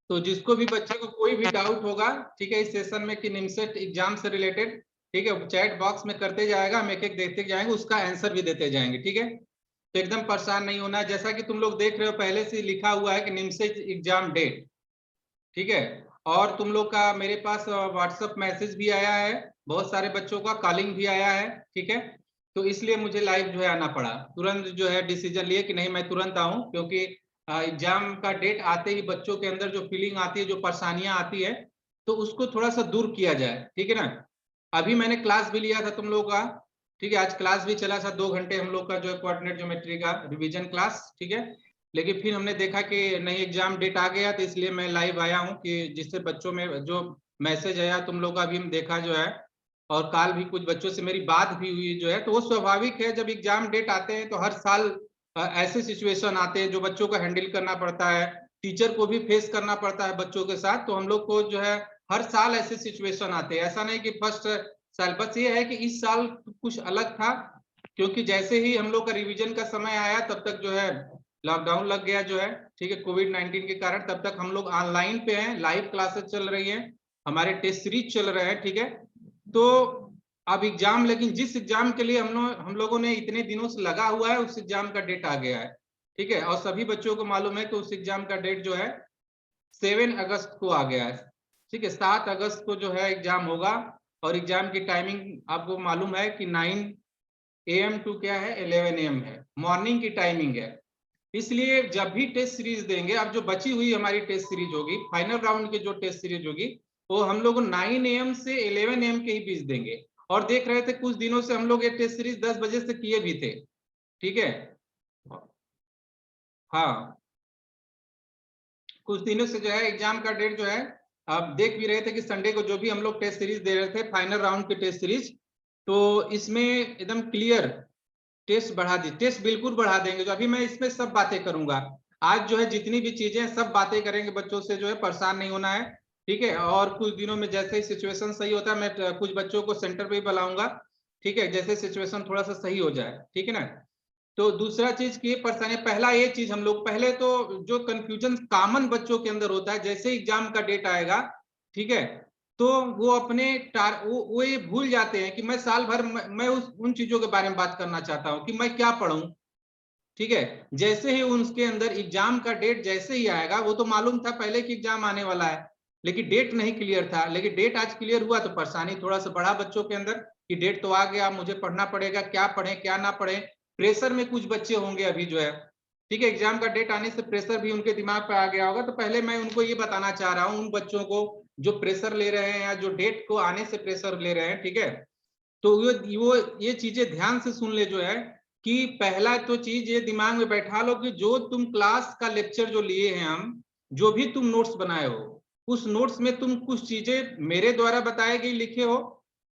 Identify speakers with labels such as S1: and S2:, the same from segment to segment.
S1: तो जिसको भी बच्चे को कोई भी डाउट होगा, ठीक है, इस सेशन में कि निमसेट एग्जाम से रिलेटेड, ठीक है, चैट बॉक्स में करते जाएगा, हम एक एक देखते जाएंगे, उसका आंसर भी देते जाएंगे, ठीक है। तो एकदम परेशान नहीं होना है। जैसा कि तुम लोग देख रहे हो पहले से लिखा हुआ है कि निमसेट एग्जाम डेट, ठीक है। और तुम लोग का मेरे पास व्हाट्सएप मैसेज भी आया है, बहुत सारे बच्चों का कॉलिंग भी आया है, ठीक है। तो इसलिए मुझे लाइव जो है आना पड़ा, तुरंत जो है डिसीजन लिए कि नहीं मैं तुरंत आऊं, क्योंकि एग्जाम का डेट आते ही बच्चों के अंदर जो फीलिंग आती है, जो परेशानियां आती है, तो उसको थोड़ा सा दूर किया जाए, ठीक है ना। अभी मैंने क्लास भी लिया था तुम लोग का, ठीक है, आज क्लास भी चला था 2 घंटे हम लोग का जो है कोऑर्डिनेट ज्योमेट्री का रिवीजन क्लास, ठीक है। लेकिन फिर हमने देखा कि नहीं एग्जाम डेट आ गया, तो इसलिए मैं लाइव आया हूँ कि जिससे बच्चों में जो मैसेज आया तुम लोग का भी हम देखा जो है, और कल भी कुछ बच्चों से मेरी बात भी हुई जो है। तो वो स्वाभाविक है, जब एग्जाम डेट आते हैं तो हर साल ऐसे सिचुएशन आते हैं जो बच्चों को हैंडल करना पड़ता है, टीचर को भी फेस करना पड़ता है बच्चों के साथ। तो हम लोग को जो है हर साल ऐसे सिचुएशन आते हैं, ऐसा नहीं कि फर्स्ट साल। बस ये है कि इस साल कुछ अलग था, क्योंकि जैसे ही हम लोग का रिवीजन का समय आया तब तक जो है लॉकडाउन लग गया जो है, ठीक है, कोविड-19 के कारण। तब तक हम लोग ऑनलाइन पे हैं, लाइव क्लासेस चल रही हैं, हमारे टेस्ट सीरीज चल रहे हैं, ठीक है। तो अब एग्जाम, लेकिन जिस एग्जाम के लिए हम लोगों ने इतने दिनों से लगा हुआ है, उस एग्जाम का डेट आ गया है, ठीक है। और सभी बच्चों को मालूम है कि उस एग्जाम का डेट जो है 7 अगस्त को आ गया है, ठीक है। 7 अगस्त को जो है एग्जाम होगा, और एग्जाम की टाइमिंग आपको मालूम है कि 9 AM टू क्या है 11 AM है, मॉर्निंग की टाइमिंग है। इसलिए जब भी टेस्ट सीरीज देंगे, अब जो बची हुई हमारी टेस्ट सीरीज होगी, फाइनल राउंड की जो टेस्ट सीरीज होगी, वो हम लोग 9 AM से 11 AM के ही बीच देंगे। और देख रहे थे कुछ दिनों से हम लोग ये टेस्ट सीरीज 10 बजे से किए भी थे, ठीक है। हाँ, कुछ दिनों से जो है एग्जाम का डेट जो है, आप देख भी रहे थे कि संडे को जो भी हम लोग टेस्ट सीरीज दे रहे थे फाइनल राउंड की टेस्ट सीरीज, तो इसमें एकदम क्लियर टेस्ट बढ़ा दी, टेस्ट बिल्कुल बढ़ा देंगे। जो अभी मैं इसमें सब बातें करूंगा, आज जो है जितनी भी चीजें सब बातें करेंगे, बच्चों से जो है परेशान नहीं होना है, ठीक है। और कुछ दिनों में जैसे ही सिचुएशन सही होता है, मैं कुछ बच्चों को सेंटर पे ही बुलाऊंगा, ठीक है, जैसे सिचुएशन थोड़ा सा सही हो जाए, ठीक है ना। तो दूसरा चीज की परेशानी, पहला ये चीज हम लोग पहले तो जो कंफ्यूजन कॉमन बच्चों के अंदर होता है, जैसे एग्जाम का डेट आएगा, ठीक है, तो वो अपने वो ये भूल जाते हैं कि मैं साल भर मैं उन चीजों के बारे में बात करना चाहता हूं कि मैं क्या पढ़ूं, ठीक है। जैसे ही उनके अंदर एग्जाम का डेट जैसे ही आएगा, वो तो मालूम था पहले कि एग्जाम आने वाला है, लेकिन डेट नहीं क्लियर था, लेकिन डेट आज क्लियर हुआ तो परेशानी थोड़ा सा बढ़ा बच्चों के अंदर कि डेट तो आ गया, मुझे पढ़ना पड़ेगा, क्या पढ़े क्या ना पढ़े। प्रेशर में कुछ बच्चे होंगे अभी जो है, ठीक है, एग्जाम का डेट आने से प्रेशर भी उनके दिमाग पे आ गया होगा। तो पहले मैं उनको ये बताना चाह रहा हूँ, उन बच्चों को जो प्रेशर ले रहे हैं या जो डेट को आने से प्रेशर ले रहे हैं, ठीक है, तो वो ये चीजें ध्यान से सुन ले जो है, कि पहला तो चीज ये दिमाग में बैठा लो कि जो तुम क्लास का लेक्चर जो लिए हैं हम, जो भी तुम नोट्स बनाए हो, उस नोट्स में तुम कुछ चीजें मेरे द्वारा बताए गई लिखे हो,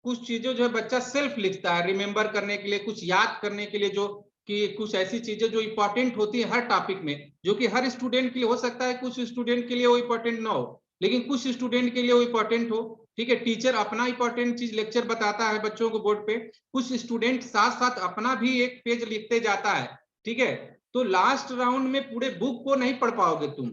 S1: कुछ चीजें जो है बच्चा सेल्फ लिखता है रिमेम्बर करने के लिए, कुछ याद करने के लिए, जो कि कुछ ऐसी चीजें जो इंपॉर्टेंट होती है हर टॉपिक में, जो कि हर स्टूडेंट के लिए हो सकता है, कुछ स्टूडेंट के लिए वो इंपॉर्टेंट ना हो, लेकिन कुछ स्टूडेंट के लिए वो इंपॉर्टेंट हो, ठीक है। टीचर अपना इंपॉर्टेंट चीज लेक्चर बताता है बच्चों को बोर्ड पे, कुछ स्टूडेंट साथ साथ अपना भी एक पेज लिखते जाता है, ठीक है। तो लास्ट राउंड में पूरे बुक को नहीं पढ़ पाओगे तुम,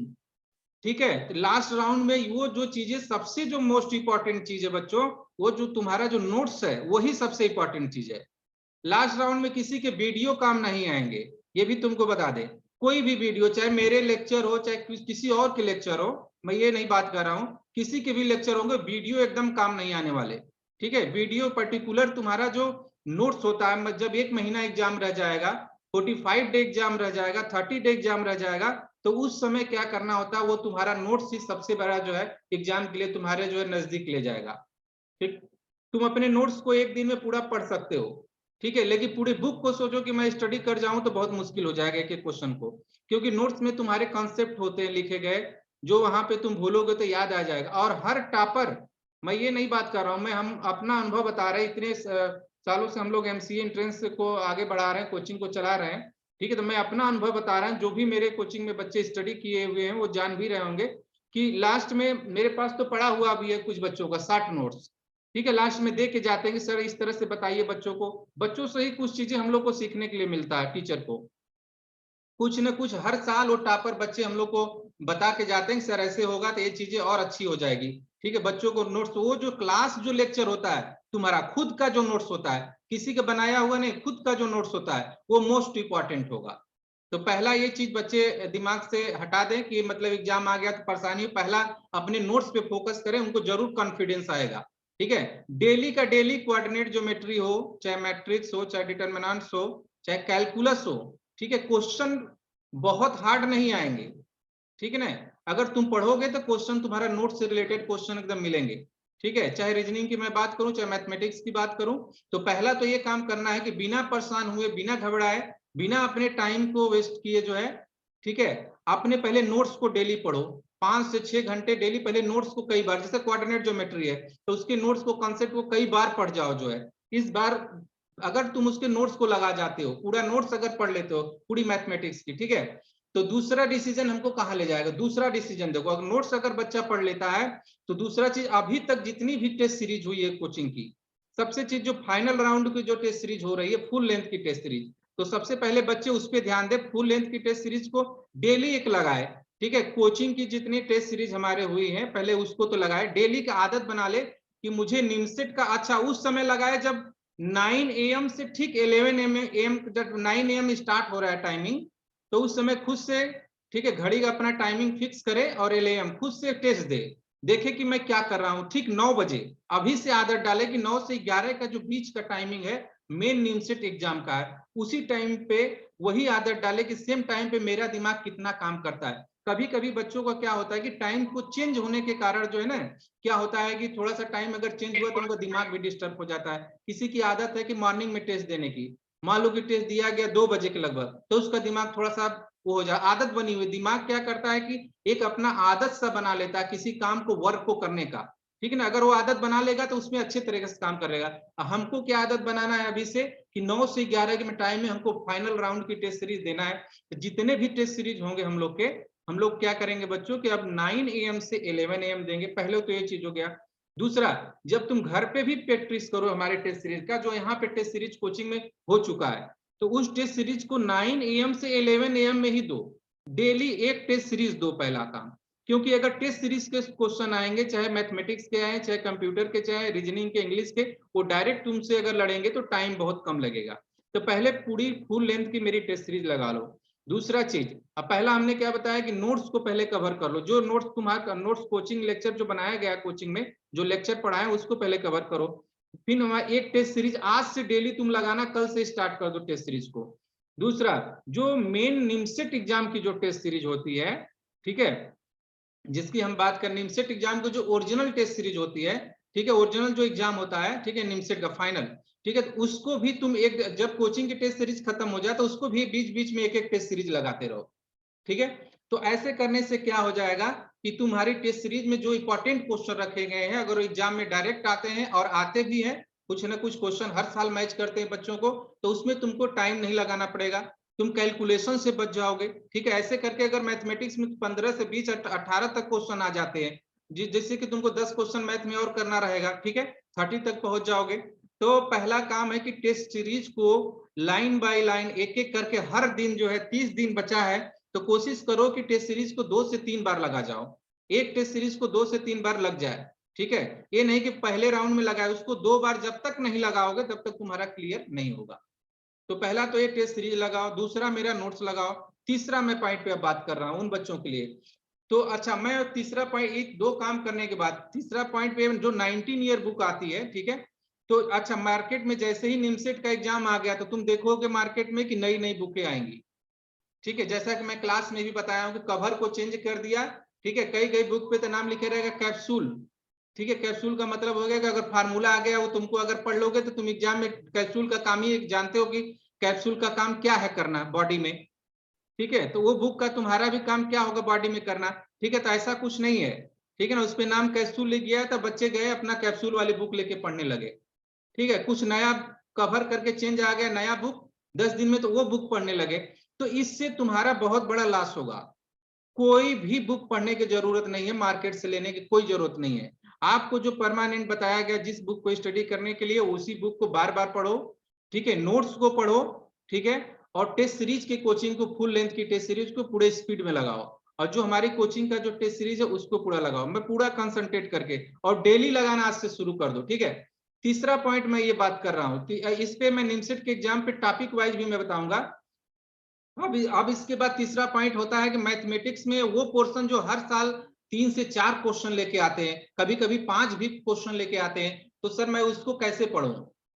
S1: ठीक है। तो लास्ट राउंड में वो जो चीजें सबसे जो मोस्ट इंपॉर्टेंट चीज है बच्चों, वो जो तुम्हारा जो नोट्स है वही सबसे इंपॉर्टेंट चीज है। लास्ट राउंड में किसी के वीडियो काम नहीं आएंगे, ये भी तुमको बता दे। कोई भी वीडियो, चाहे मेरे लेक्चर हो चाहे किसी और के लेक्चर हो, मैं ये नहीं बात कर रहा हूं, किसी के भी लेक्चर होंगे, वीडियो एकदम काम नहीं आने वाले, ठीक है। वीडियो पर्टिकुलर तुम्हारा जो नोट्स होता है, जब 1 महीना एग्जाम रह जाएगा, 45 डे एग्जाम रह जाएगा, 30 डे एग्जाम रह जाएगा, तो उस समय क्या करना होता है, वो तुम्हारा नोट्स ही सबसे बड़ा जो है एग्जाम के लिए तुम्हारे जो है नजदीक ले जाएगा, ठीक। तुम अपने नोट्स को एक दिन में पूरा पढ़ सकते हो, ठीक है, लेकिन पूरी बुक को सोचो कि मैं स्टडी कर जाऊं तो बहुत मुश्किल हो जाएगा एक एक क्वेश्चन को, क्योंकि नोट्स में तुम्हारे कॉन्सेप्ट होते हैं लिखे गए, जो वहां पे तुम भूलोगे तो याद आ जाएगा। और हर टॉपर, मैं ये नहीं बात कर रहा हूं, मैं हम अपना अनुभव बता रहे हैं, इतने सालों से हम लोग MCA एंट्रेंस को आगे बढ़ा रहे हैं, कोचिंग को चला रहे हैं, ठीक है। तो मैं अपना अनुभव बता रहा हूँ, जो भी मेरे कोचिंग में बच्चे स्टडी किए हुए हैं वो जान भी रहे होंगे कि लास्ट में मेरे पास तो पड़ा हुआ भी है कुछ बच्चों का 60 नोट्स, ठीक है। लास्ट में दे के जाते हैं कि सर इस तरह से बताइए बच्चों को, बच्चों से ही कुछ चीजें हम लोग को सीखने के लिए मिलता है टीचर को, कुछ न कुछ हर साल वो टॉपर बच्चे हम लोग को बता के जाते हैं सर ऐसे होगा तो ये चीजें और अच्छी हो जाएगी। ठीक है, बच्चों को नोट्स, वो जो क्लास जो लेक्चर होता है तुम्हारा खुद का जो नोट्स होता है, किसी का बनाया हुआ नहीं, खुद का जो नोट्स होता है वो मोस्ट इंपॉर्टेंट होगा। तो पहला ये चीज बच्चे दिमाग से हटा दें कि मतलब एग्जाम आ गया तो परेशानी, पहला अपने नोट्स पे फोकस करें, उनको जरूर कॉन्फिडेंस आएगा। ठीक है, डेली का डेली कोऑर्डिनेट ज्योमेट्री हो, चाहे मैट्रिक्स हो, चाहे डिटर्मिनेंट्स हो, चाहे कैलकुलस हो। ठीक है, क्वेश्चन बहुत हार्ड नहीं आएंगे। ठीक है ना, अगर तुम पढ़ोगे तो क्वेश्चन तुम्हारा नोट से रिलेटेड क्वेश्चन एकदम मिलेंगे। ठीक है, चाहे रीजनिंग की मैं बात करूं चाहे मैथमेटिक्स की बात करूं, तो पहला तो ये काम करना है कि बिना परेशान हुए, बिना घबराए, बिना अपने टाइम को वेस्ट किए जो है, ठीक है, अपने पहले नोट्स को डेली पढ़ो। 5 से 6 घंटे डेली पहले नोट्स को कई बार, जैसे कोऑर्डिनेट ज्योमेट्री है तो उसके नोट्स को, कॉन्सेप्ट को कई बार पढ़ जाओ जो है। इस बार अगर तुम उसके नोट्स को लगा जाते हो, पूरा नोट्स अगर पढ़ लेते हो पूरी मैथमेटिक्स की, ठीक है, तो दूसरा डिसीजन हमको कहां ले जाएगा? दूसरा डिसीजन देखो, अगर नोट्स अगर बच्चा पढ़ लेता है तो दूसरा चीज, अभी तक जितनी भी टेस्ट सीरीज हुई है कोचिंग की, सबसे चीज जो फाइनल राउंड की जो टेस्ट सीरीज हो रही है, फुल लेंथ की टेस्ट सीरीज, तो सबसे पहले बच्चे उस पर ध्यान दे, फुल लेंथ की टेस्ट सीरीज को डेली एक लगाए। ठीक है, कोचिंग की जितनी टेस्ट सीरीज हमारे हुई है पहले उसको तो लगाए, डेली का आदत बना ले कि मुझे निमसेट का, अच्छा उस समय लगाए जब 9 AM से ठीक 11 AM, जब 9 AM स्टार्ट हो रहा है टाइमिंग, तो उस समय खुद से, ठीक है, घड़ी का अपना टाइमिंग फिक्स करे और LAM खुद से टेस्ट दे, देखे कि मैं क्या कर रहा हूं। ठीक 9 बजे अभी से आदत डाले कि 9 से 11 का जो बीच का टाइमिंग है मेन निमसेट एग्जाम का है, उसी टाइम पे वही आदत डाले कि सेम टाइम पे मेरा दिमाग कितना काम करता है। कभी कभी बच्चों का क्या होता है कि टाइम को चेंज होने के कारण जो है ना, क्या होता है कि थोड़ा सा टाइम अगर चेंज हुआ तो उनका दिमाग भी डिस्टर्ब हो जाता है। किसी की आदत है कि मॉर्निंग में टेस्ट देने की, मान लो कि टेस्ट दिया गया 2 बजे के लगभग, तो उसका दिमाग थोड़ा सा वो हो जाए, आदत बनी हुई, दिमाग क्या करता है कि एक अपना आदत सा बना लेता है किसी काम को, वर्क को करने का। ठीक है ना, अगर वो आदत बना लेगा तो उसमें अच्छे तरीके से काम करेगा। हमको क्या आदत बनाना है अभी से कि 9 से 11 के टाइम में हमको फाइनल राउंड की टेस्ट सीरीज देना है। तो जितने भी टेस्ट सीरीज होंगे हम लोग के, हम लोग क्या करेंगे बच्चों कि अब 9 AM से 11 AM देंगे। पहले तो ये चीज हो गया। दूसरा, जब तुम घर पे भी प्रैक्टिस करो हमारे टेस्ट सीरीज का, जो यहाँ पे टेस्ट सीरीज कोचिंग में हो चुका है, तो उस टेस्ट सीरीज को 9 AM से 11 AM में ही दो, डेली एक टेस्ट सीरीज दो, पहला काम। क्योंकि अगर टेस्ट सीरीज के क्वेश्चन आएंगे, चाहे मैथमेटिक्स के आए, चाहे कंप्यूटर के, चाहे रीजनिंग के, इंग्लिश के, वो डायरेक्ट तुमसे अगर लड़ेंगे तो टाइम बहुत कम लगेगा। तो पहले पूरी फुल लेंथ की मेरी टेस्ट सीरीज लगा लो। दूसरा चीज, अब पहला हमने क्या बताया कि नोट्स को पहले कवर कर लो, जो नोट्स तुम्हारा नोट्स कोचिंग लेक्चर जो बनाया गया कोचिंग में, जो लेक्चर पढ़ाए उसको पहले कवर करो। फिर हमारा एक टेस्ट सीरीज आज से डेली तुम लगाना, कल से स्टार्ट कर दो टेस्ट सीरीज को। दूसरा, जो मेन निमसेट एग्जाम की जो टेस्ट सीरीज होती है, ठीक है, जिसकी हम बात करें, निमसेट एग्जाम को जो ओरिजिनल टेस्ट सीरीज होती है, ठीक है, ओरिजिनल जो एग्जाम होता है, ठीक है, निमसेट का फाइनल, ठीक है, तो उसको भी तुम एक, जब कोचिंग की टेस्ट सीरीज खत्म हो जाए तो उसको भी बीच बीच में एक एक टेस्ट सीरीज लगाते रहो। ठीक है, तो ऐसे करने से क्या हो जाएगा कि तुम्हारी टेस्ट सीरीज में जो इंपॉर्टेंट क्वेश्चन रखे गए हैं, अगर एग्जाम में डायरेक्ट आते हैं और आते भी हैं, कुछ ना कुछ क्वेश्चन हर साल मैच करते हैं बच्चों को, तो उसमें तुमको टाइम नहीं लगाना पड़ेगा, तुम कैलकुलेशन से बच जाओगे। ठीक है, ऐसे करके अगर मैथमेटिक्स में 15 से 20 18 तक क्वेश्चन आ जाते हैं, जैसे कि तुमको 10 क्वेश्चन मैथ में और करना रहेगा, ठीक है, 30 तक पहुंच जाओगे। तो पहला काम है कि टेस्ट सीरीज को लाइन बाय लाइन एक एक करके हर दिन जो है, 30 दिन बचा है, तो कोशिश करो कि टेस्ट सीरीज को 2 से 3 बार लगा जाओ, एक टेस्ट सीरीज को 2 से 3 बार लग जाए। ठीक है, ये नहीं कि पहले राउंड में लगाए, उसको 2 बार जब तक नहीं लगाओगे तब तक तुम्हारा क्लियर नहीं होगा। तो पहला तो ये टेस्ट सीरीज लगाओ, दूसरा मेरा नोट्स लगाओ, तीसरा मैं पॉइंट पे बात कर रहा हूं उन बच्चों के लिए। तो अच्छा, मैं तीसरा पॉइंट, एक दो काम करने के बाद तीसरा पॉइंट पे जो 19 ईयर बुक आती है, ठीक है, तो अच्छा, मार्केट में जैसे ही निमसेट का एग्जाम आ गया तो तुम देखोगे मार्केट में कि नई नई बुकें आएंगी। ठीक है, जैसा कि मैं क्लास में भी बताया हूं कि कवर को चेंज कर दिया। ठीक है, कई कई बुक पे तो नाम लिखे रहेगा कैप्सूल। ठीक है, कैप्सूल का मतलब हो गया कि अगर फार्मूला आ गया वो तुमको अगर पढ़ लोगे तो तुम एग्जाम में कैप्सूल का काम ही जानते हो कि कैप्सूल का काम क्या है करना बॉडी में। ठीक है, तो वो बुक का तुम्हारा भी काम क्या होगा, बॉडी में करना। ठीक है, तो ऐसा कुछ नहीं है। ठीक है ना, उस पर नाम कैप्सूल लिख गया तो बच्चे गए अपना कैप्सूल वाली बुक लेके पढ़ने लगे। ठीक है, कुछ नया कवर करके चेंज आ गया, नया बुक 10 दिन में, तो वो बुक पढ़ने लगे। तो इससे तुम्हारा बहुत बड़ा लॉस होगा। कोई भी बुक पढ़ने की जरूरत नहीं है, मार्केट से लेने की कोई जरूरत नहीं है। आपको जो परमानेंट बताया गया जिस बुक को स्टडी करने के लिए, उसी बुक को बार बार पढ़ो। ठीक है, नोट्स को पढ़ो। ठीक है, और टेस्ट सीरीज की कोचिंग को, फुल लेंथ की टेस्ट सीरीज को पूरे स्पीड में लगाओ। और जो हमारी कोचिंग का जो टेस्ट सीरीज है उसको पूरा लगाओ, मैं पूरा कंसंट्रेट करके, और डेली लगाना आज से शुरू कर दो, ठीक है। तीसरा पॉइंट मैं ये बात कर रहा हूँ कि इस पे मैं निमसेट के एग्जाम पे टॉपिक वाइज भी मैं बताऊंगा। अब इसके बाद तीसरा पॉइंट होता है कि मैथमेटिक्स में वो पोर्शन जो हर साल 3 से 4 क्वेश्चन लेके आते हैं, कभी कभी 5 भी क्वेश्चन लेके आते हैं, तो सर मैं उसको कैसे पढ़ूं,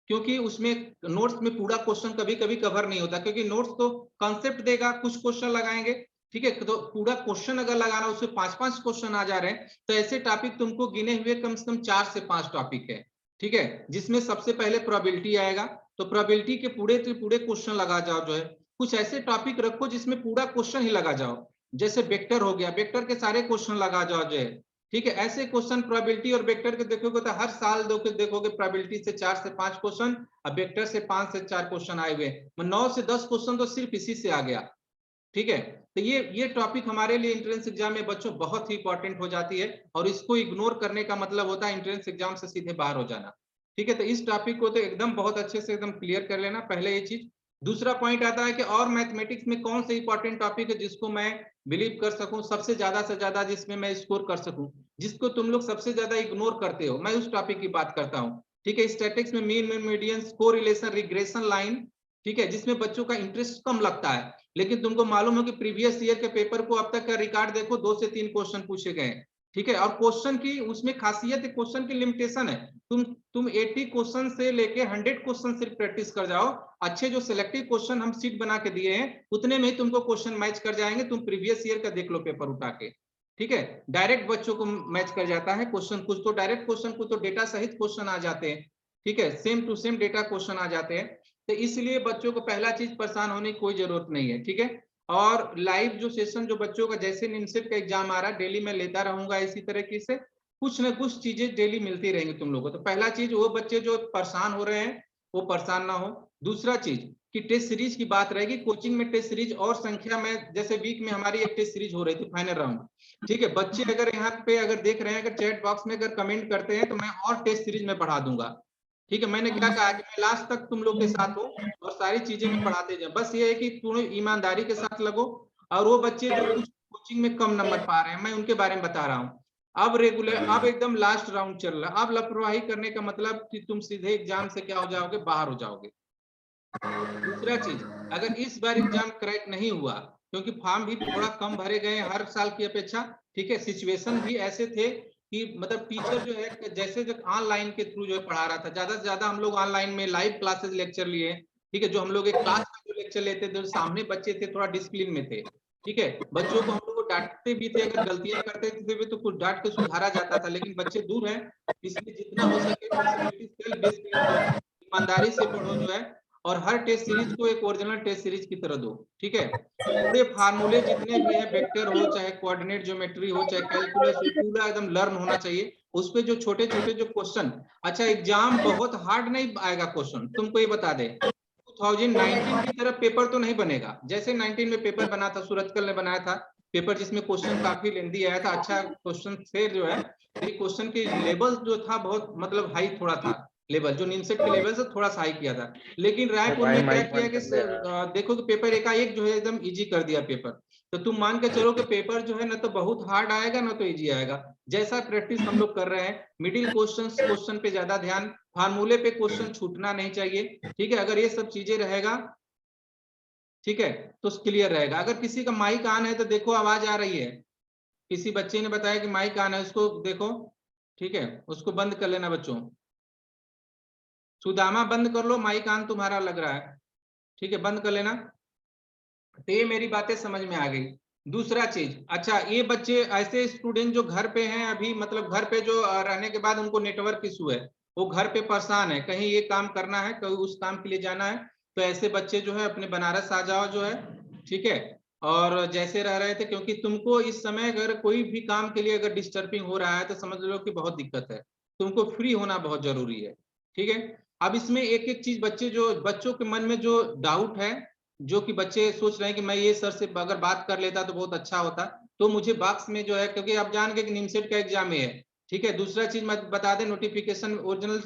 S1: क्योंकि उसमें नोट्स में पूरा क्वेश्चन कभी कभी कवर नहीं होता, क्योंकि नोट्स तो कॉन्सेप्ट देगा, कुछ क्वेश्चन लगाएंगे, ठीक है, तो पूरा क्वेश्चन अगर लगाना उसमें 5-5 क्वेश्चन आ जा रहे हैं, तो ऐसे टॉपिक तुमको गिने हुए कम से कम 4 से 5 टॉपिक है, ठीक है, जिसमें सबसे पहले प्रोबेबिलिटी आएगा, तो प्रोबेबिलिटी के पूरे क्वेश्चन लगा जाओ, जो है कुछ ऐसे टॉपिक रखो जिसमें पूरा क्वेश्चन ही लगा जाओ, जैसे वेक्टर हो गया, वेक्टर के सारे क्वेश्चन लगा जाओ जो है, ठीक है, ऐसे क्वेश्चन प्रोबेबिलिटी और वेक्टर के देखोगे तो हर साल देखोगे प्रोबेबिलिटी से 4 से 5 क्वेश्चन, अब वेक्टर से 5 से 4 क्वेश्चन आए हुए, 9 से 10 क्वेश्चन तो सिर्फ इसी से आ गया, ठीक है। तो ये टॉपिक हमारे लिए एंट्रेंस एग्जाम में बच्चों बहुत ही इंपॉर्टेंट हो जाती है, और इसको इग्नोर करने का मतलब होता है एंट्रेंस एग्जाम से सीधे बाहर हो जाना, ठीक है। तो इस टॉपिक को तो एकदम बहुत अच्छे से एकदम क्लियर कर लेना, पहले ये चीज। दूसरा पॉइंट आता है कि और मैथमेटिक्स में कौन से इंपॉर्टेंट टॉपिक है जिसको मैं बिलीव कर सकूं सबसे ज्यादा जिसमें मैं स्कोर कर सकूं, जिसको तुम लोग सबसे ज्यादा इग्नोर करते हो, मैं उस टॉपिक की बात करता हूं, ठीक है। स्टैटिस्टिक्स में mean median correlation regression line, ठीक है, जिसमें बच्चों का इंटरेस्ट कम लगता है, लेकिन तुमको मालूम हो कि प्रीवियस ईयर के पेपर को अब तक का रिकॉर्ड देखो, 2 से 3 क्वेश्चन पूछे गए, ठीक है, और क्वेश्चन की उसमें खासियत है, क्वेश्चन की लिमिटेशन है, तुम 80 क्वेश्चन से लेके 100 क्वेश्चन सिर्फ प्रैक्टिस कर जाओ, अच्छे जो सिलेक्टिव क्वेश्चन हम सीट बना के दिए हैं उतने में ही तुमको क्वेश्चन मैच कर जाएंगे, तुम प्रीवियस ईयर का देख लो पेपर उठा के, ठीक है, डायरेक्ट बच्चों को मैच कर जाता है क्वेश्चन, कुछ तो डायरेक्ट क्वेश्चन, कुछ तो डेटा सहित क्वेश्चन आ जाते हैं, ठीक है, same to same data question आ जाते हैं, तो इसलिए बच्चों को पहला चीज परेशान होने की कोई जरूरत नहीं है, ठीक है। और लाइव जो सेशन जो बच्चों का जैसे निमसेट का एग्जाम आ रहा है डेली मैं लेता रहूंगा, इसी तरीके से कुछ ना कुछ चीजें डेली मिलती रहेंगी तुम लोगों को, तो पहला चीज वो बच्चे जो परेशान हो रहे हैं वो परेशान ना हो। दूसरा चीज कि टेस्ट सीरीज की बात रहेगी, कोचिंग में टेस्ट सीरीज और संख्या में, जैसे वीक में हमारी एक टेस्ट सीरीज हो रही थी फाइनल राउंड, ठीक है, बच्चे अगर यहाँ पे अगर देख रहे हैं, अगर चैट बॉक्स में अगर कमेंट करते हैं तो मैं और टेस्ट सीरीज में बढ़ा दूंगा, ठीक है, मैंने क्या कहा कि मैं लास्ट तक तुम लोग के साथ हूँ और सारी चीजें मैं पढ़ाते जाऊँ, बस ये है कि तुम ईमानदारी के साथ लगो, और वो बच्चे जो कुछ कोचिंग में कम नंबर पा रहे हैं मैं उनके बारे में बता रहा हूँ, अब रेगुलर, अब एकदम लास्ट राउंड चल रहा है, अब लापरवाही करने का मतलब कि तुम सीधे एग्जाम से क्या हो जाओगे, बाहर हो जाओगे। दूसरा चीज, अगर इस बार एग्जाम क्रैक नहीं हुआ, क्योंकि फॉर्म भी थोड़ा कम भरे गए हर साल की अपेक्षा, ठीक है, सिचुएशन भी ऐसे थे कि मतलब टीचर जो है जैसे जो ऑनलाइन के थ्रू जो है पढ़ा रहा था, ज्यादा से ज्यादा हम लोग ऑनलाइन में लाइव क्लासेस लेक्चर लिए, ठीक है, जो हम लोग एक क्लास में जो लेक्चर लेते थे सामने बच्चे थे थोड़ा डिसिप्लिन में थे, ठीक है, बच्चों को हम लोग को डांटते भी थे, अगर गलतियां करते थे तो कुछ डांट के सुधारा जाता था, लेकिन बच्चे दूर हैं, इसलिए जितना हो सके फैसिलिटी सेल्फ डिसिप्लिन दो, ईमानदारी से पढ़ो जो है, और हर टेस्ट सीरीज को एक ओरिजिनल टेस्ट सीरीज की तरह दो, ठीक है, पूरे फार्मूले जितने भी हैं, वेक्टर हो चाहे कोऑर्डिनेट ज्योमेट्री हो चाहे कैलकुलस हो, पूरा एकदम लर्न होना चाहिए, उस पे जो छोटे छोटे जो क्वेश्चन, अच्छा एग्जाम बहुत हार्ड नहीं आएगा क्वेश्चन, तुमको ये बता दे 2019 की तरफ पेपर तो नहीं बनेगा, जैसे 19 में पेपर बना था, सूरजकल ने बनाया था पेपर जिसमें क्वेश्चन काफी लेंदी आया था, अच्छा क्वेश्चन से जो है क्वेश्चन की लेवल जो था बहुत मतलब हाई थोड़ा था, लेवल जो निमसेट के लेवल से थोड़ा सा हाई किया था, लेकिन रायपुर में क्या किया कि देखो कि पेपर एकाएक जो है एकदम इजी कर दिया पेपर, तो तुम मान के चलो कि पेपर जो है ना तो बहुत हार्ड आएगा ना तो इजी आएगा, जैसा प्रैक्टिस हम लोग कर रहे हैं, मिडिल क्वेश्चन पे ज्यादा ध्यान, फार्मूले पे क्वेश्चन छूटना नहीं चाहिए, ठीक है, अगर ये सब चीजें रहेगा, ठीक है, तो क्लियर रहेगा। अगर किसी का माइक ऑन है तो देखो आवाज आ रही है, किसी बच्चे ने बताया कि माइक ऑन है, उसको देखो, ठीक है, उसको बंद कर लेना बच्चों, सुदामा बंद कर लो, माइक ऑन तुम्हारा लग रहा है, ठीक है, बंद कर लेना, तो ये मेरी बातें समझ में आ गई। दूसरा चीज, अच्छा ये बच्चे ऐसे स्टूडेंट जो घर पे हैं अभी, मतलब घर पे जो रहने के बाद उनको नेटवर्क इशू है, वो घर पे परेशान है, कहीं ये काम करना है कहीं उस काम के लिए जाना है, तो ऐसे बच्चे जो है अपने बनारस आ जाओ जो है, ठीक है, और जैसे रह रहे थे, क्योंकि तुमको इस समय अगर कोई भी काम के लिए अगर डिस्टर्बिंग हो रहा है तो समझ लो कि बहुत दिक्कत है, तुमको फ्री होना बहुत जरूरी है, ठीक है। अब इसमें एक एक चीज बच्चे जो बच्चों के मन में जो डाउट है, जो कि बच्चे सोच रहे हैं कि मैं ये सर से अगर बात कर लेता तो बहुत अच्छा होता, तो मुझे बॉक्स में जो है, क्योंकि आप जान गए कि निमसेट का एग्जाम है, ठीक है, दूसरा चीज मैं बता दें नोटिफिकेशन ओरिजिनल,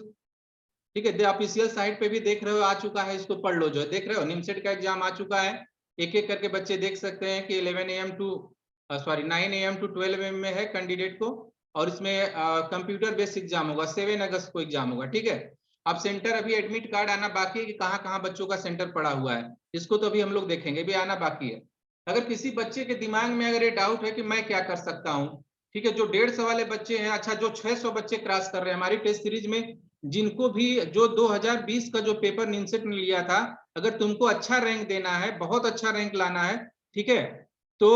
S1: ठीक है, ऑफिशियल साइट पे भी देख रहे हो आ चुका है, इसको पढ़ लो, जो है देख रहे हो निमसेट का एग्जाम आ चुका है, एक एक करके बच्चे देख सकते हैं कि 11 AM to sorry 9 AM to 12 AM में है कैंडिडेट को, और इसमें कंप्यूटर बेस्ड एग्जाम होगा, 7 अगस्त को एग्जाम होगा, ठीक है। अब सेंटर अभी एडमिट कार्ड आना बाकी है कि कहाँ कहाँ बच्चों का सेंटर पड़ा हुआ है, इसको तो अभी हम लोग देखेंगे, भी आना बाकी है। अगर किसी बच्चे के दिमाग में अगर ये डाउट है कि मैं क्या कर सकता हूँ, ठीक है, जो 150 वाले बच्चे हैं, अच्छा जो 600 बच्चे क्रॉस कर रहे हैं हमारी टेस्ट सीरीज में, जिनको भी जो 2020 का जो पेपर निमसेट ने लिया था, अगर तुमको अच्छा रैंक देना है, बहुत अच्छा रैंक लाना है, ठीक है, तो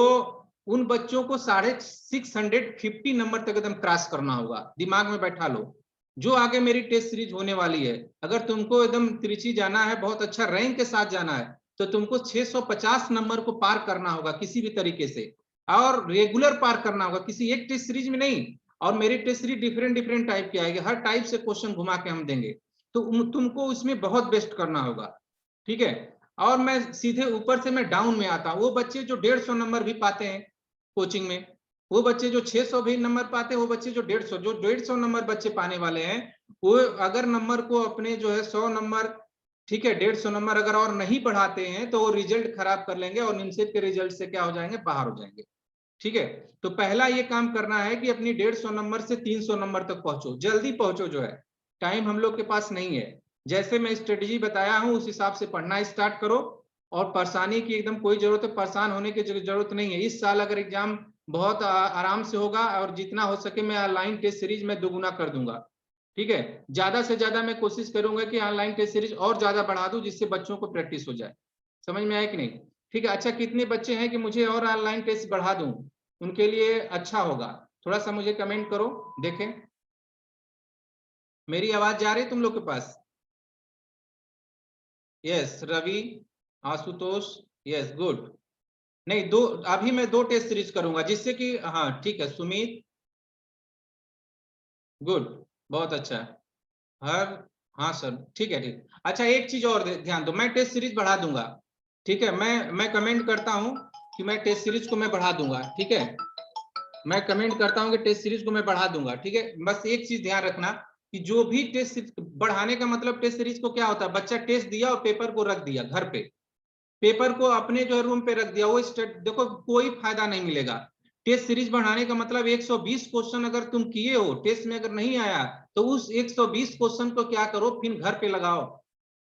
S1: उन बच्चों को 650 नंबर तक एकदम क्रॉस करना होगा, दिमाग में बैठा लो। जो आगे मेरी टेस्ट सीरीज होने वाली है, अगर तुमको एकदम त्रिची जाना है, बहुत अच्छा रैंक के साथ जाना है, तो तुमको 650 नंबर को पार करना होगा किसी भी तरीके से, और रेगुलर पार करना होगा, किसी एक टेस्ट सीरीज में नहीं। और मेरी test series different different type की आएगी, हर टाइप से क्वेश्चन घुमा के हम देंगे, तो तुमको उसमें बहुत बेस्ट करना होगा, ठीक है। और मैं सीधे ऊपर से मैं डाउन में आता हूँ, वो बच्चे जो 150 नंबर भी पाते हैं कोचिंग में, वो बच्चे जो 600 भी नंबर पाते हैं, वो बच्चे जो 150 नंबर बच्चे पाने वाले हैं, वो अगर नंबर को अपने जो है 100 नंबर, ठीक है, 150 नंबर अगर और नहीं बढ़ाते हैं, तो वो रिजल्ट खराब कर लेंगे और निमसेट के रिजल्ट से क्या हो जाएंगे, बाहर हो जाएंगे, ठीक है। तो पहला ये काम करना है कि अपनी 150 नंबर से 300 नंबर तक पहुंचो, जल्दी पहुंचो, जो है टाइम हम लोग के पास नहीं है। जैसे मैं स्ट्रेटेजी बताया हूं उस हिसाब से पढ़ना स्टार्ट करो, और परेशानी की एकदम कोई जरूरत है, परेशान होने की जरूरत नहीं है। इस साल अगर एग्जाम बहुत आराम से होगा, और जितना हो सके मैं ऑनलाइन टेस्ट सीरीज में दोगुना कर दूंगा, ठीक है। ज्यादा से ज्यादा मैं कोशिश करूंगा कि ऑनलाइन टेस्ट सीरीज और ज्यादा बढ़ा दूं, जिससे बच्चों को प्रैक्टिस हो जाए। समझ में आया कि नहीं? ठीक है। अच्छा, कितने बच्चे हैं कि मुझे और ऑनलाइन टेस्ट बढ़ा दूं, उनके लिए अच्छा होगा, थोड़ा सा मुझे कमेंट करो, देखें मेरी आवाज जा रही तुम लोग के पास? Yes Ravi, Ashutosh, yes good. नहीं, दो, अभी मैं 2 टेस्ट सीरीज करूंगा, जिससे कि हाँ ठीक है, सुमित गुड, बहुत अच्छा। हर, हाँ सर, ठीक है, ठीक। अच्छा, एक चीज और ध्यान दो, मैं टेस्ट सीरीज बढ़ा दूंगा, ठीक है। मैं कमेंट करता हूं कि मैं टेस्ट सीरीज को मैं बढ़ा दूंगा, ठीक है। मैं कमेंट करता हूं कि टेस्ट सीरीज को मैं बढ़ा दूंगा, ठीक है। बस एक चीज ध्यान रखना कि जो भी टेस्ट बढ़ाने का मतलब, टेस्ट सीरीज को क्या होता है, बच्चा टेस्ट दिया और पेपर को रख दिया घर पे, पेपर को अपने जो है रूम पे रख दिया, वो देखो कोई फायदा नहीं मिलेगा। टेस्ट सीरीज बढ़ाने का मतलब 120 क्वेश्चन अगर तुम किए हो, टेस्ट में अगर नहीं आया, तो उस 120 क्वेश्चन को क्या करो, फिर घर पे लगाओ,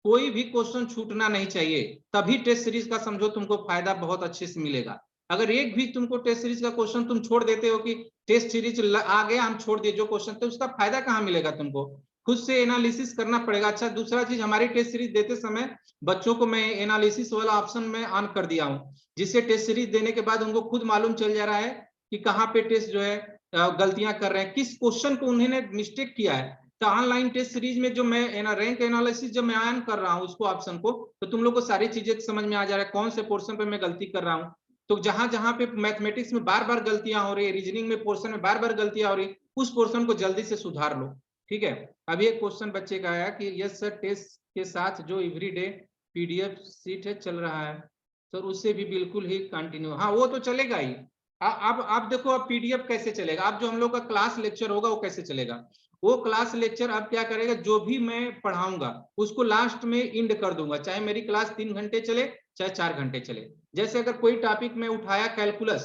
S1: कोई भी क्वेश्चन छूटना नहीं चाहिए, तभी टेस्ट सीरीज का समझो तुमको फायदा बहुत अच्छे से मिलेगा। अगर एक भी तुमको टेस्ट सीरीज का क्वेश्चन तुम छोड़ देते हो कि टेस्ट सीरीज आ गया हम छोड़ दिए जो क्वेश्चन, तो उसका फायदा कहाँ मिलेगा तुमको, खुद से एनालिसिस करना पड़ेगा। अच्छा, दूसरा चीज, हमारी टेस्ट सीरीज देते समय बच्चों को मैं एनालिसिस वाला ऑप्शन में ऑन कर दिया हूँ, जिससे टेस्ट सीरीज देने के बाद उनको खुद मालूम चल जा रहा है कि कहाँ पे टेस्ट जो है गलतियां कर रहे हैं, किस क्वेश्चन को उन्होंने मिस्टेक किया है। तो ऑनलाइन टेस्ट सीरीज में जो मैं रैंक एनालिसिस जब मैं ऑन कर रहा हूँ उसको ऑप्शन को, तो तुम लोग को सारी चीजें समझ में आ जा रहा है, कौन से पोर्शन पे मैं गलती कर रहा हूँ। तो जहां जहां पे मैथमेटिक्स में बार बार गलतियां हो रही है, रीजनिंग में पोर्शन में बार बार गलतियां हो रही, उस पोर्शन को जल्दी से सुधार लो, ठीक है। अभी एक क्वेश्चन बच्चे का आया कि यस सर, टेस्ट के साथ जो एवरीडे पीडीएफ सीट है चल रहा है सर, उससे भी बिल्कुल ही कंटिन्यू, हाँ वो तो चलेगा ही। अब आप देखो, अब पीडीएफ कैसे चलेगा, अब जो हम लोग का क्लास लेक्चर होगा वो कैसे चलेगा, वो क्लास लेक्चर अब क्या करेगा, जो भी मैं पढ़ाऊंगा उसको लास्ट में इंड कर दूंगा, चाहे मेरी क्लास 3 घंटे चले चाहे 4 घंटे चले। जैसे अगर कोई टॉपिक में उठाया कैलकुलस,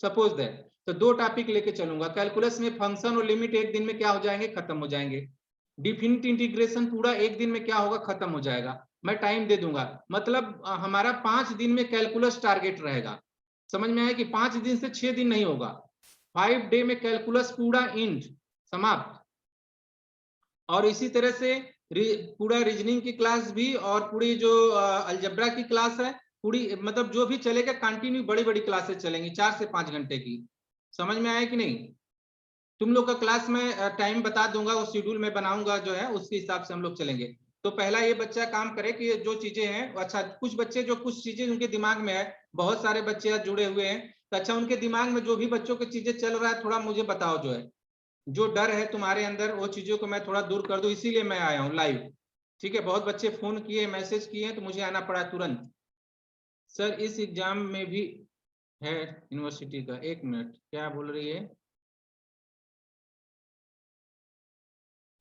S1: सपोज दैट, तो 2 टॉपिक लेके चलूंगा, कैलकुलस में फंक्शन और लिमिट एक दिन में क्या हो जाएंगे, खत्म हो जाएंगे। डिफिनिट इंटीग्रेशन पूरा एक दिन में क्या होगा, खत्म हो जाएगा, मैं टाइम दे दूंगा। मतलब हमारा 5 दिन में कैलकुलस टारगेट रहेगा। समझ में आया कि 5 दिन से 6 दिन नहीं होगा, 5 डे में कैलकुलस पूरा इंड, समाप्त। और इसी तरह से पूरा रीजनिंग की क्लास भी, और पूरी जो अलजेब्रा की क्लास है पूरी, मतलब जो भी चलेगा कंटिन्यू, बड़ी बड़ी क्लासेस चलेंगी 4 से 5 घंटे की। समझ में आया कि नहीं? तुम लोग का क्लास में टाइम बता दूंगा, वो शेड्यूल में बनाऊंगा जो है, उसके हिसाब से हम लोग चलेंगे। तो पहला ये बच्चा काम करे कि जो चीजें हैं, अच्छा कुछ बच्चे जो कुछ चीजें उनके दिमाग में है, बहुत सारे बच्चे आज जुड़े हुए हैं, तो अच्छा उनके दिमाग में जो भी बच्चों की चीजें चल रहा है, थोड़ा मुझे बताओ, जो है जो डर है तुम्हारे अंदर, वो चीजों को मैं थोड़ा दूर कर दूं, इसीलिए मैं आया हूँ लाइव, ठीक है। बहुत बच्चे फोन किए, मैसेज किए, तो मुझे आना पड़ा तुरंत। सर इस एग्जाम में भी है यूनिवर्सिटी का, एक मिनट, क्या बोल रही है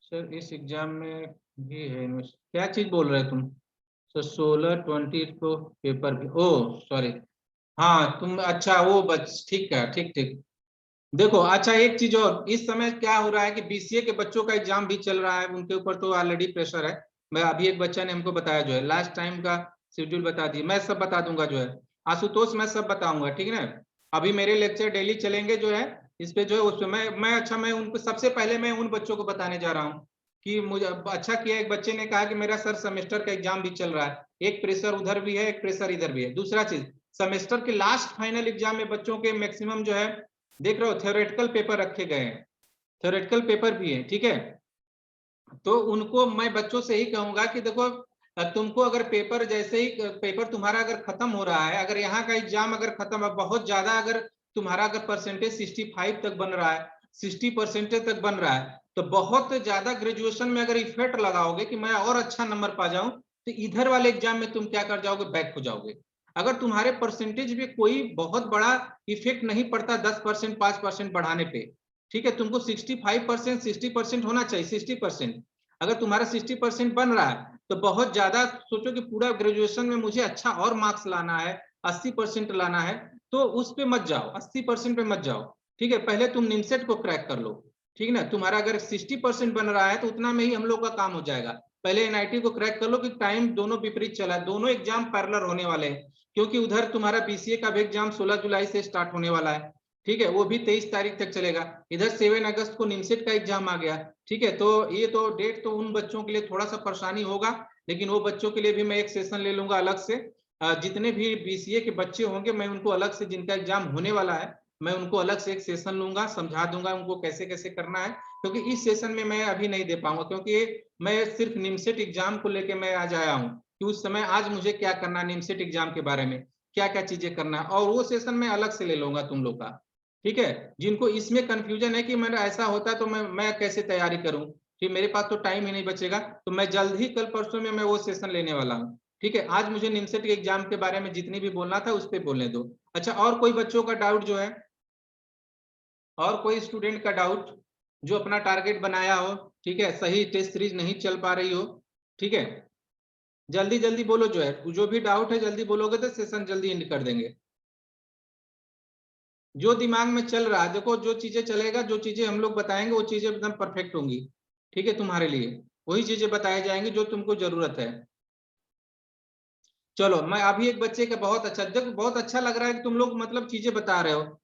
S1: सर, इस एग्जाम में भी है क्या चीज बोल रहे तुम सर? 16-20 को पेपर भी, ओ सॉरी, हाँ तुम अच्छा वो बच ठीक है, ठीक ठीक। देखो अच्छा एक चीज और, इस समय क्या हो रहा है कि बीसीए के बच्चों का एग्जाम भी चल रहा है, उनके ऊपर तो ऑलरेडी प्रेशर है। मैं अभी एक बच्चा ने हमको बताया जो है लास्ट टाइम का शेड्यूल बता दिए, मैं सब बता दूंगा जो है। आशुतोष मैं सब बताऊंगा, ठीक है ना। अभी मेरे लेक्चर डेली चलेंगे जो है इस पे जो है, उस पे मैं अच्छा मैं उनको सबसे पहले मैं उन बच्चों को बताने जा रहा हूँ कि मुझे अच्छा किया एक बच्चे ने कहा कि मेरा सर सेमेस्टर का एग्जाम भी चल रहा है, एक प्रेशर उधर भी है एक प्रेशर इधर भी है। दूसरा चीज, सेमेस्टर के लास्ट फाइनल एग्जाम में बच्चों के मैक्सिमम जो है देख रहे हो थ्योरेटिकल पेपर रखे गए हैं, थ्योरेटिकल पेपर भी है, ठीक है। तो उनको मैं बच्चों से ही कहूंगा कि देखो तुमको अगर पेपर जैसे ही पेपर तुम्हारा अगर खत्म हो रहा है, अगर यहाँ का एग्जाम अगर खत्म है बहुत ज्यादा, अगर तुम्हारा अगर परसेंटेज 65 तक बन रहा है, 60% तक बन रहा है, तो बहुत ज्यादा ग्रेजुएशन में अगर इफेक्ट लगाओगे कि मैं और अच्छा नंबर पा जाऊं, तो इधर वाले एग्जाम में तुम क्या कर जाओगे, बैक हो जाओगे। अगर तुम्हारे परसेंटेज में कोई बहुत बड़ा इफेक्ट नहीं पड़ता 10% 5% बढ़ाने पे, ठीक है, तुमको 65% 60% होना चाहिए, 60%। अगर तुम्हारा 60% बन रहा है तो बहुत ज्यादा सोचो कि पूरा ग्रेजुएशन में मुझे अच्छा और मार्क्स लाना है, 80% लाना है, तो उस पे मत जाओ, 80% पे मत जाओ, ठीक है। पहले तुम निमसेट को क्रैक कर लो, ठीक है ना। तुम्हारा अगर 60% बन रहा है तो उतना में ही हम लोग का काम हो जाएगा। पहले एनआईटी को क्रैक कर लो कि टाइम दोनों विपरीत चला है, दोनों एग्जाम पैरेलल होने वाले हैं, क्योंकि उधर तुम्हारा बीसीए का भी एग्जाम 16 जुलाई से स्टार्ट होने वाला है, ठीक है, वो भी 23 तारीख तक चलेगा। इधर 7 अगस्त को निमसेट का एग्जाम आ गया, ठीक है। तो ये तो डेट तो उन बच्चों के लिए थोड़ा सा परेशानी होगा, लेकिन वो बच्चों के लिए भी मैं एक सेशन ले लूंगा अलग से। जितने भी बीसीए के बच्चे होंगे मैं उनको अलग से, जिनका एग्जाम होने वाला है, मैं उनको अलग से एक सेशन लूंगा, समझा दूंगा उनको कैसे कैसे करना है, क्योंकि इस सेशन में मैं अभी नहीं दे पाऊंगा, क्योंकि मैं सिर्फ निमसेट एग्जाम को लेकर मैं आज आया हूँ कि उस समय आज मुझे क्या करना है निमसेट एग्जाम के बारे में, क्या क्या चीजें करना है, और वो सेशन मैं अलग से ले लूंगा तुम लोग का, ठीक है। जिनको इसमें कंफ्यूजन है कि मेरा ऐसा होता है तो मैं कैसे तैयारी करूं, कि मेरे पास तो टाइम ही नहीं बचेगा, तो मैं जल्द ही कल परसों में मैं वो सेशन लेने वाला हूँ, ठीक है। आज मुझे निमसेट के एग्जाम के बारे में जितनी भी बोलना था उस पर बोलने दो। अच्छा और कोई बच्चों का डाउट जो है, और कोई स्टूडेंट का डाउट जो अपना टारगेट बनाया हो, ठीक है, सही टेस्ट सीरीज नहीं चल पा रही हो, ठीक है, जल्दी जल्दी बोलो जो है, जो भी डाउट है जल्दी बोलोगे तो सेशन जल्दी एंड कर देंगे। जो दिमाग में चल रहा है, देखो जो चीजें चलेगा, जो चीजें हम लोग बताएंगे वो चीजें एकदम परफेक्ट होंगी, ठीक है, तुम्हारे लिए वही चीजें बताई जाएंगी जो तुमको जरूरत है। चलो मैं अभी एक बच्चे का बहुत अच्छा, देखो बहुत अच्छा लग रहा है कि तुम लोग मतलब चीजें बता रहे हो।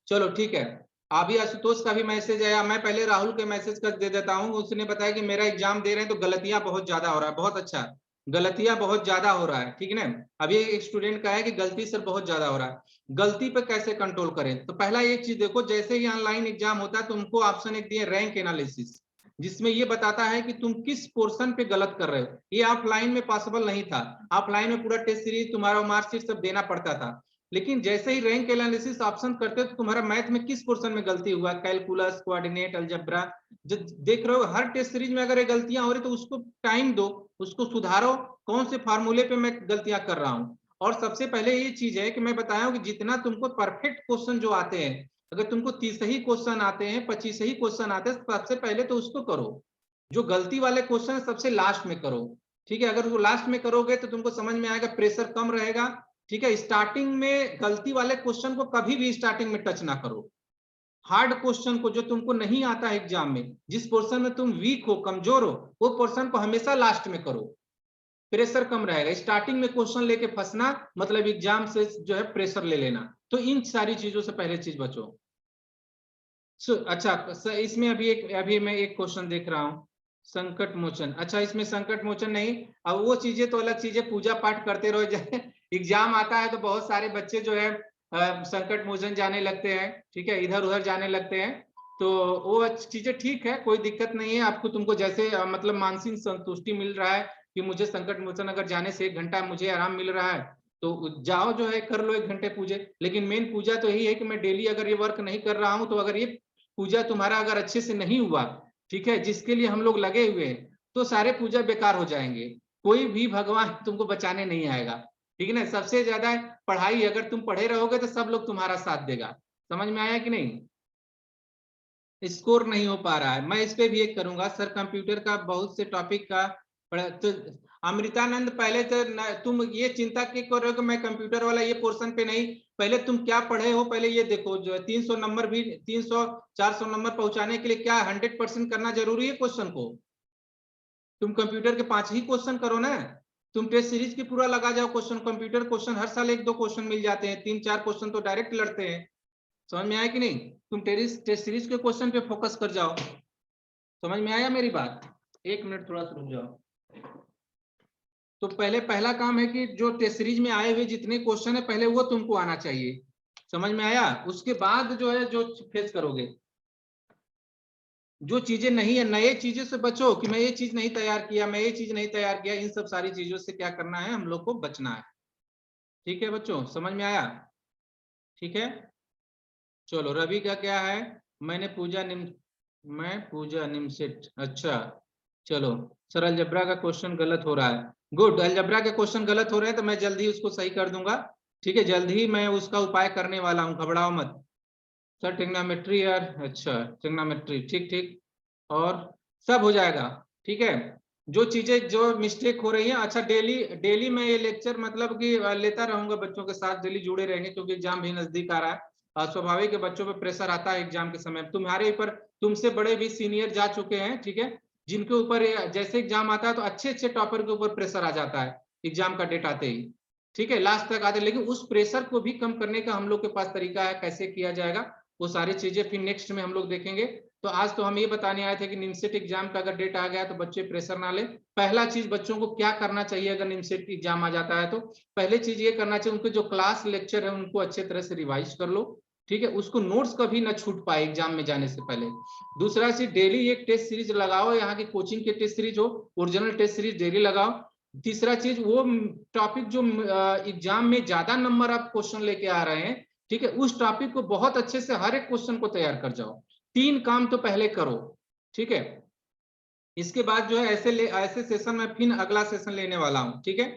S1: चलो ठीक है, अभी आशुतोष का भी मैसेज आया, मैं पहले राहुल के मैसेज कर दे देता हूँ। उसने बताया कि मेरा एग्जाम दे रहे हैं तो गलतियां बहुत ज्यादा हो रहा है, बहुत अच्छा, गलतियां बहुत ज्यादा हो रहा है, ठीक है ना। अभी एक स्टूडेंट का है कि गलती सर बहुत ज्यादा हो रहा है, गलती पे कैसे कंट्रोल करें। तो पहला एक चीज देखो, जैसे ही ऑनलाइन एग्जाम होता है तुमको ऑप्शन एक दिए रैंक एनालिसिस, जिसमें ये बताता है कि तुम किस पोर्शन पे गलत कर रहे हो। ये ऑफलाइन में पॉसिबल नहीं था, ऑफलाइन में पूरा टेस्ट सीरीज तुम्हारा मार्कशीट सब देना पड़ता था, लेकिन जैसे ही रैंक एनालिसिस ऑप्शन करते हो तो तुम्हारा मैथ में किस पोर्शन में गलती हुआ, कैलकुलस, कोऑर्डिनेट, अलजेब्रा, जो देख रहे हो हर टेस्ट सीरीज में अगर ये गलतियां हो रही तो उसको टाइम दो, उसको सुधारो, कौन से फार्मूले पे मैं गलतियां कर रहा हूं। और सबसे पहले ये चीज है कि मैं बताया हूं कि जितना तुमको परफेक्ट क्वेश्चन जो आते हैं, अगर तुमको 30 ही क्वेश्चन आते हैं, 25 ही क्वेश्चन आते हैं, सबसे पहले तो उसको करो। जो गलती वाले क्वेश्चन सबसे लास्ट में करो, ठीक है। अगर वो लास्ट में करोगे तो तुमको समझ में आएगा, प्रेशर कम रहेगा, ठीक है। स्टार्टिंग में गलती वाले क्वेश्चन को कभी भी स्टार्टिंग में टच ना करो। हार्ड क्वेश्चन को जो तुमको नहीं आता है एग्जाम में, जिस पोर्शन में तुम वीक हो, कमजोर हो, वो पोर्शन को हमेशा लास्ट में करो, प्रेशर कम रहेगा। स्टार्टिंग में क्वेश्चन लेके फंसना मतलब एग्जाम से जो है प्रेशर ले लेना, तो इन सारी चीजों से पहले चीज बचो। अच्छा इसमें अभी मैं एक क्वेश्चन देख रहा हूँ, संकट मोचन, अच्छा इसमें संकट मोचन नहीं, अब वो चीजें तो अलग चीजें, पूजा पाठ करते रहो। एग्जाम आता है तो बहुत सारे बच्चे जो है संकट मोचन जाने लगते हैं, ठीक है, इधर उधर जाने लगते हैं, तो वो चीजें ठीक है, कोई दिक्कत नहीं है आपको, तुमको जैसे मतलब मानसिक संतुष्टि मिल रहा है कि मुझे संकट मोचन अगर जाने से 1 घंटा मुझे आराम मिल रहा है, तो जाओ जो है कर लो 1 घंटे पूजे। लेकिन मेन पूजा तो यही है कि मैं डेली अगर ये वर्क नहीं कर रहा हूं, तो अगर ये पूजा तुम्हारा अगर अच्छे से नहीं हुआ, ठीक है, जिसके लिए हम लोग लगे हुए हैं, तो सारे पूजा बेकार हो जाएंगे, कोई भी भगवान तुमको बचाने नहीं आएगा, ठीक है ना। सबसे ज्यादा पढ़ाई, अगर तुम पढ़े रहोगे तो सब लोग तुम्हारा साथ देगा। समझ में आया कि नहीं। स्कोर नहीं हो पा रहा है, मैं इस पे भी एक करूंगा सर, कंप्यूटर का बहुत से टॉपिक का तो अमृतानंद पहले तो तुम ये चिंता क्यों कर रहे हो कि मैं कंप्यूटर वाला ये पोर्शन पे नहीं, पहले तुम क्या पढ़े हो पहले ये देखो। जो 300 नंबर भी 300-400 नंबर पहुंचाने के लिए क्या 100% करना जरूरी है क्वेश्चन को? तुम कंप्यूटर के 5 ही क्वेश्चन करो ना, तुम टेस्ट सीरीज की पूरा लगा जाओ क्वेश्चन। कंप्यूटर क्वेश्चन हर साल 1-2 क्वेश्चन मिल जाते हैं, 3-4 क्वेश्चन तो डायरेक्ट लड़ते हैं। समझ में आया कि नहीं? तुम टेस्ट सीरीज के क्वेश्चन पे फोकस कर जाओ। समझ में आया मेरी बात? 1 मिनट थोड़ा सा रुक जाओ। तो पहले पहला काम है कि जो टेस्ट सीरीज में आए हुए जितने क्वेश्चन है पहले वो तुमको आना चाहिए। समझ में आया? उसके बाद जो है जो फेस करोगे, जो चीजें नहीं है नए चीजों से बचो कि मैं ये चीज नहीं तैयार किया, मैं ये चीज नहीं तैयार किया, इन सब सारी चीजों से क्या करना है हम लोग को बचना है। ठीक है बच्चों, समझ में आया? ठीक है, चलो रवि का क्या है? मैं पूजा निमसेट। अच्छा चलो, सर अलजबरा का क्वेश्चन गलत हो रहा है। गुड, अलजबरा के क्वेश्चन गलत हो रहे हैं तो मैं जल्दी उसको सही कर दूंगा। ठीक है, जल्द ही मैं उसका उपाय करने वाला हूँ, घबराओ मत। सर ट्रिग्नोमेट्री यार, अच्छा ट्रिग्नोमेट्री, ठीक ठीक, और सब हो जाएगा। ठीक है, जो चीजें जो मिस्टेक हो रही है, अच्छा डेली डेली मैं ये लेक्चर मतलब कि लेता रहूंगा बच्चों के साथ, डेली जुड़े रहेंगे क्योंकि एग्जाम भी नजदीक आ रहा है। स्वाभाविक है बच्चों पे प्रेशर आता है एग्जाम के समय, तुम्हारे ऊपर तुमसे बड़े भी सीनियर जा चुके हैं, ठीक है, जिनके ऊपर जैसे एग्जाम आता है तो अच्छे अच्छे टॉपर के ऊपर प्रेशर आ जाता है एग्जाम का डेट आते ही। ठीक है, लास्ट तक आते, लेकिन उस प्रेशर को भी कम करने का हम लोग के पास तरीका है, कैसे किया जाएगा वो सारी चीजें फिर नेक्स्ट में हम लोग देखेंगे। तो आज तो हम ये बताने आए थे कि निमसेट एग्जाम का अगर डेट आ गया तो बच्चे प्रेशर ना ले। पहला चीज बच्चों को क्या करना चाहिए अगर निमसेट एग्जाम आ जाता है तो पहले चीज ये करना चाहिए, उनके जो क्लास लेक्चर है उनको अच्छे तरह से रिवाइज कर लो। ठीक है, उसको नोट्स कभी ना छूट पाए एग्जाम में जाने से पहले। दूसरा चीज, डेली एक टेस्ट सीरीज लगाओ, यहाँ की कोचिंग के टेस्ट सीरीज हो, ओरिजिनल टेस्ट सीरीज डेली लगाओ। तीसरा चीज, वो टॉपिक जो एग्जाम में ज्यादा नंबर आप क्वेश्चन लेके आ रहे हैं, ठीक है, उस टॉपिक को बहुत अच्छे से हर एक क्वेश्चन को तैयार कर जाओ। 3 काम तो पहले करो। ठीक है, इसके बाद जो है ऐसे सेशन में फिर अगला सेशन लेने वाला हूँ। ठीक है,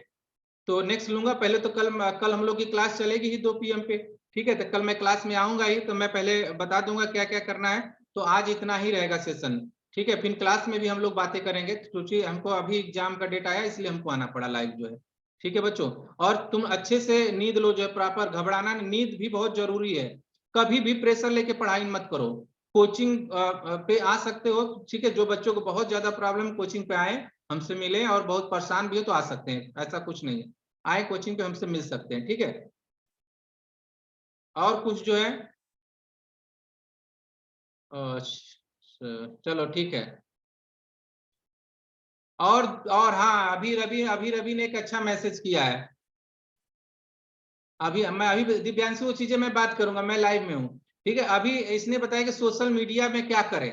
S1: तो नेक्स्ट लूंगा। पहले तो कल हम लोग की क्लास चलेगी ही 2 PM पे। ठीक है, तो कल मैं क्लास में आऊंगा ही, तो मैं पहले बता दूंगा क्या क्या करना है। तो आज इतना ही रहेगा सेशन। ठीक है, फिर क्लास में भी हम लोग बातें करेंगे क्योंकि हमको अभी एग्जाम का डेट आया इसलिए हमको आना पड़ा लाइव जो है। ठीक है बच्चों, और तुम अच्छे से नींद लो जो है प्रॉपर, घबराना, नींद भी बहुत जरूरी है। कभी भी प्रेशर लेके पढ़ाई मत करो। कोचिंग पे आ सकते हो, ठीक है, जो बच्चों को बहुत ज्यादा प्रॉब्लम कोचिंग पे आए, हमसे मिले और बहुत परेशान भी हो तो आ सकते हैं, ऐसा कुछ नहीं है, आए कोचिंग पे हमसे मिल सकते हैं। ठीक है, और कुछ जो है चलो ठीक है। और हाँ, अभी रवि ने एक अच्छा मैसेज किया है। अभी दिव्यांशु वो चीजें मैं बात करूंगा, मैं लाइव में हूँ। ठीक है, अभी इसने बताया कि सोशल मीडिया में क्या करें।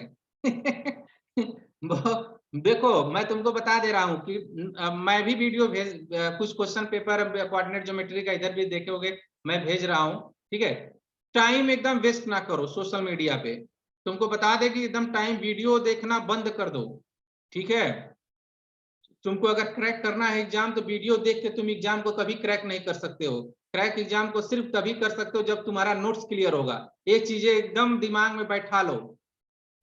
S1: देखो मैं तुमको बता दे रहा हूँ कि मैं भी वीडियो कुछ क्वेश्चन पेपर कोऑर्डिनेट ज्योमेट्री का इधर भी देखोगे, मैं भेज रहा हूँ। ठीक है, टाइम एकदम वेस्ट ना करो सोशल मीडिया पे। तुमको बता दे कि एकदम टाइम वीडियो देखना बंद कर दो। ठीक है, तुमको अगर क्रैक करना है एग्जाम तो वीडियो देख के तुम एग्जाम को कभी क्रैक नहीं कर सकते हो। क्रैक एग्जाम को सिर्फ तभी कर सकते हो जब तुम्हारा नोट्स क्लियर होगा। ये चीजें एकदम दिमाग में बैठा लो।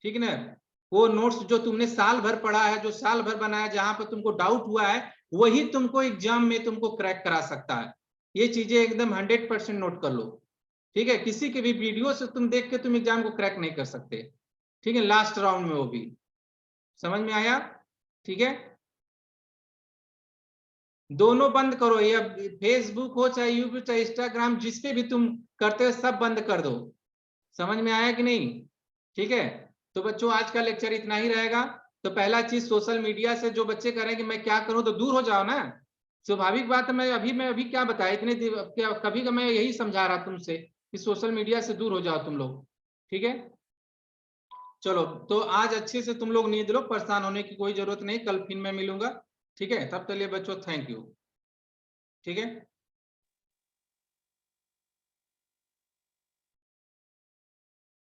S1: ठीक है ना, वो नोट्स जो तुमने साल भर पढ़ा है, जो साल भर बनाया, जहां पर तुमको डाउट हुआ है, वही तुमको एग्जाम में तुमको क्रैक करा सकता है। ये चीजें एकदम 100% नोट कर लो। ठीक है, किसी के भी वीडियो से तुम देख के तुम एग्जाम को क्रैक नहीं कर सकते। ठीक है, लास्ट राउंड में वो भी। समझ में आया? ठीक है, दोनों बंद करो, ये फेसबुक हो चाहे यूट्यूब चाहे इंस्टाग्राम, जिस पे भी तुम करते हो सब बंद कर दो। समझ में आया कि नहीं? ठीक है, तो बच्चों आज का लेक्चर इतना ही रहेगा। तो पहला चीज, सोशल मीडिया से जो बच्चे करें कि मैं क्या करूं, तो दूर हो जाओ ना। स्वाभाविक बात है, मैं अभी क्या बताया, कभी का मैं यही समझा रहा तुमसे कि सोशल मीडिया से दूर हो जाओ तुम लोग। ठीक है, चलो तो आज अच्छे से तुम लोग नींद लो, परेशान होने की कोई जरूरत नहीं, कल फिर मैं मिलूंगा। ठीक है, तब तक लिए बच्चों थैंक यू। ठीक है।